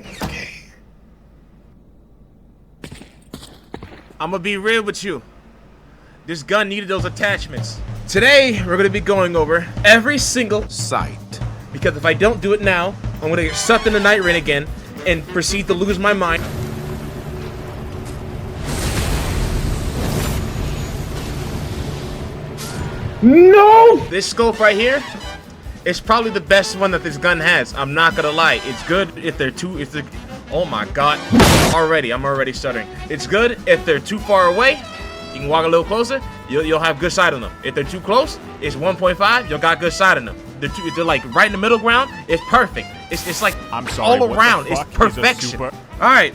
Okay. I'm gonna be real with you. This gun needed those attachments. Today, we're gonna be going over every single sight. Because if I don't do it now, I'm gonna get sucked into Night Rain again and proceed to lose my mind. No! This scope right here is probably the best one that this gun has. I'm not gonna lie. It's good if they're oh my god. I'm already stuttering. It's good if they're too far away. You can walk a little closer, you'll have good sight on them. If they're too close, it's 1.5, you'll got good sight on them. If they're like right in the middle ground, it's perfect. It's like I'm sorry, all around, it's perfection. Alright,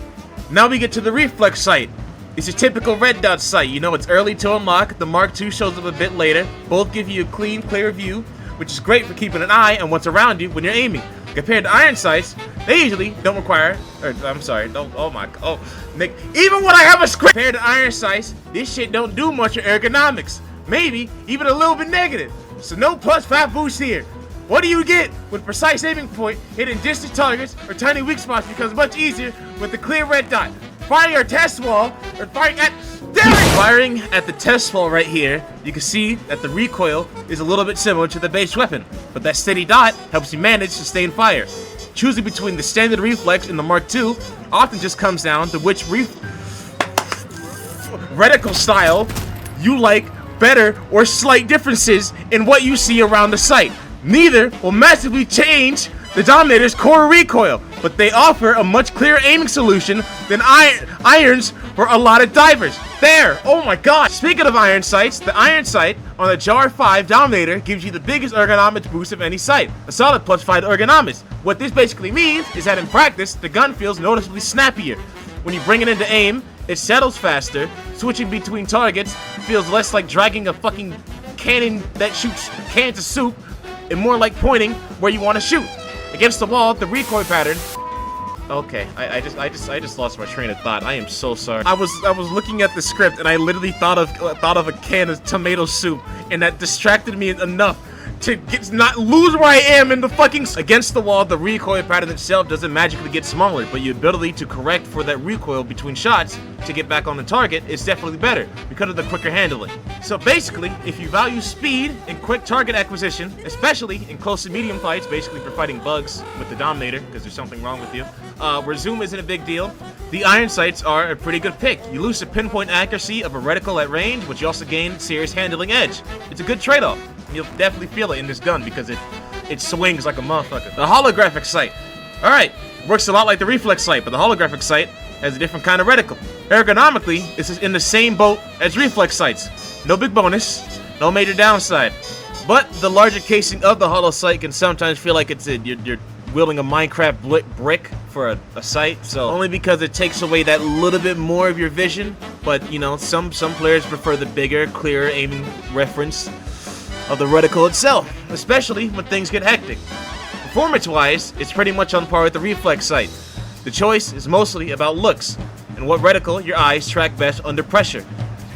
now we get to the Reflex sight. It's a typical red dot sight. You know, it's early to unlock. The Mark II shows up a bit later. Both give you a clean, clear view, which is great for keeping an eye on what's around you when you're aiming. Compared to iron sights, they usually don't require, Nick, even when I have a script, compared to iron sights, this shit don't do much for ergonomics. Maybe even a little bit negative. So no +5 boost here. What do you get with precise aiming point? Hitting distant targets or tiny weak spots becomes much easier with the clear red dot. Firing your test wall, or firing at the test wall right here, you can see that the recoil is a little bit similar to the base weapon, but that steady dot helps you manage sustained fire. Choosing between the standard Reflex and the Mark II often just comes down to which reticle style you like better, or slight differences in what you see around the sight. Neither will massively change the Dominator's core recoil, but they offer a much clearer aiming solution than irons for a lot of divers. There! Oh my god! Speaking of iron sights, the iron sight on the Jar-5 Dominator gives you the biggest ergonomics boost of any sight, a solid +5 ergonomics. What this basically means is that in practice, the gun feels noticeably snappier. When you bring it into aim, it settles faster, switching between targets feels less like dragging a fucking cannon that shoots cans of soup, and more like pointing where you want to shoot. Against the wall, the recoil pattern. Okay, I just lost my train of thought. I am so sorry. I was looking at the script and I literally thought of a can of tomato soup, and that distracted me enough to not lose where I am in the fucking. Against the wall, the recoil pattern itself doesn't magically get smaller, but your ability to correct for that recoil between shots to get back on the target is definitely better because of the quicker handling. So basically, if you value speed and quick target acquisition, especially in close to medium fights, basically for fighting bugs with the Dominator because there's something wrong with you, where zoom isn't a big deal, the iron sights are a pretty good pick. You lose the pinpoint accuracy of a reticle at range, but you also gain serious handling edge. It's a good trade-off. You'll definitely feel it in this gun because it swings like a motherfucker. The holographic sight. Alright, works a lot like the Reflex sight, but the holographic sight has a different kind of reticle. Ergonomically, this is in the same boat as Reflex sights. No big bonus, no major downside. But the larger casing of the holo sight can sometimes feel like you're wielding a Minecraft brick for a sight, so only because it takes away that little bit more of your vision. But you know, some players prefer the bigger, clearer aiming reference of the reticle itself, especially when things get hectic. Performance-wise, it's pretty much on par with the Reflex sight. The choice is mostly about looks and what reticle your eyes track best under pressure.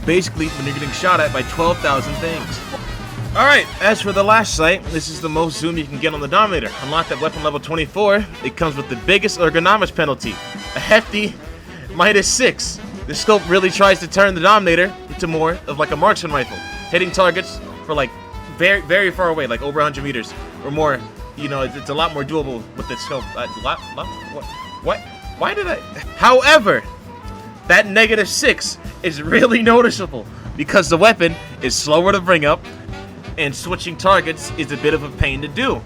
Basically, when you're getting shot at by 12,000 things. Alright, as for the last sight, this is the most zoom you can get on the Dominator. Unlocked at weapon level 24, it comes with the biggest ergonomics penalty, a hefty -6. The scope really tries to turn the Dominator into more of like a marksman rifle, hitting targets for like very, very far away, like over 100 meters or more. You know, it's a lot more doable with the scope. What? Why did I? However, that -6 is really noticeable because the weapon is slower to bring up and switching targets is a bit of a pain to do.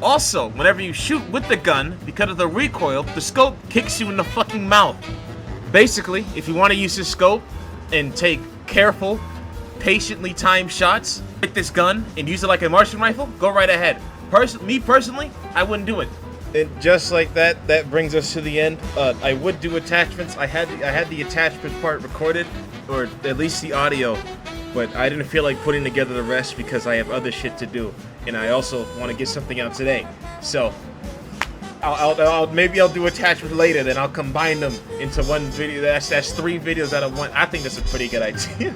Also, whenever you shoot with the gun, because of the recoil, the scope kicks you in the fucking mouth. Basically, if you want to use this scope and take careful, patiently timed shots with this gun and use it like a marksman rifle, go right ahead. Me personally, I wouldn't do it. And just like that, that brings us to the end. I would do attachments. I had the attachment part recorded, or at least the audio, but I didn't feel like putting together the rest because I have other shit to do, and I also want to get something out today. So maybe I'll do attachments later, then I'll combine them into one video. That's 3 videos out of one. I think that's a pretty good idea.